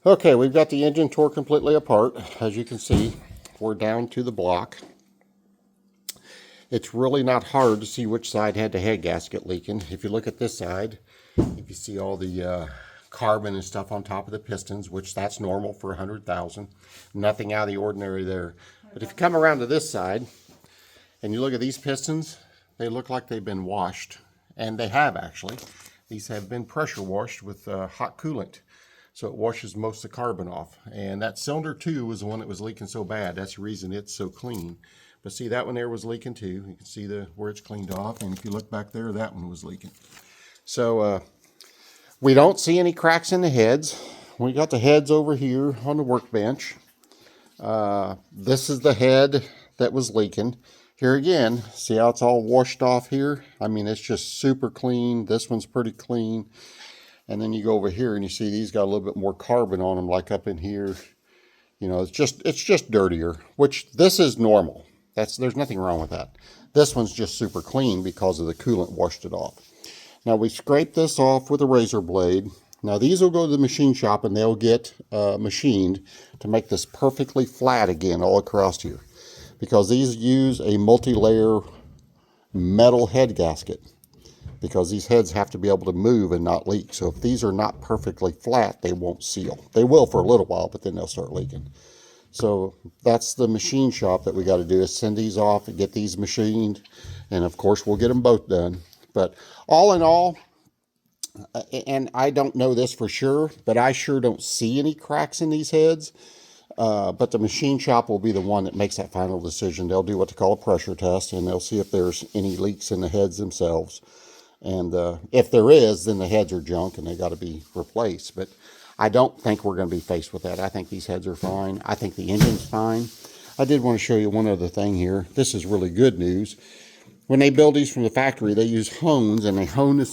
Okay, we've got the engine tore completely apart. As you can see, we're down to the block. It's really not hard to see which side had the head gasket leaking. If you look at this side, if you see all the carbon and stuff on top of the pistons, which that's normal for 100,000. Nothing out of the ordinary there. But if you come around to this side and you look at these pistons, they look like they've been washed. And they have actually. These have been pressure washed with hot coolant. So it washes most of the carbon off. And that cylinder 2 was the one that was leaking so bad. That's the reason it's so clean. But see, that one there was leaking too. You can see where it's cleaned off. And if you look back there, that one was leaking. So we don't see any cracks in the heads. We got the heads over here on the workbench. This is the head that was leaking. Here again, see how it's all washed off here? I mean, it's just super clean. This one's pretty clean. And then you go over here and you see these got a little bit more carbon on them, like up in here. You know, it's just dirtier, which this is normal. There's nothing wrong with that. This one's just super clean because of the coolant washed it off. Now we scrape this off with a razor blade. Now these will go to the machine shop and they'll get machined to make this perfectly flat again all across here. Because these use a multi-layer metal head gasket. Because these heads have to be able to move and not leak. So if these are not perfectly flat, they won't seal. They will for a little while, but then they'll start leaking. So that's the machine shop that we got to do, is send these off and get these machined. And of course, we'll get them both done. But all in all, and I don't know this for sure, but I sure don't see any cracks in these heads. But the machine shop will be the one that makes that final decision. They'll do what they call a pressure test, and they'll see if there's any leaks in the heads themselves. And if there is, then the heads are junk and they got to be replaced. But I don't think we're going to be faced with that. I think these heads are fine. I think the engine's fine. I did want to show you one other thing here. This is really good news. When they build these from the factory, they use hones and they hone this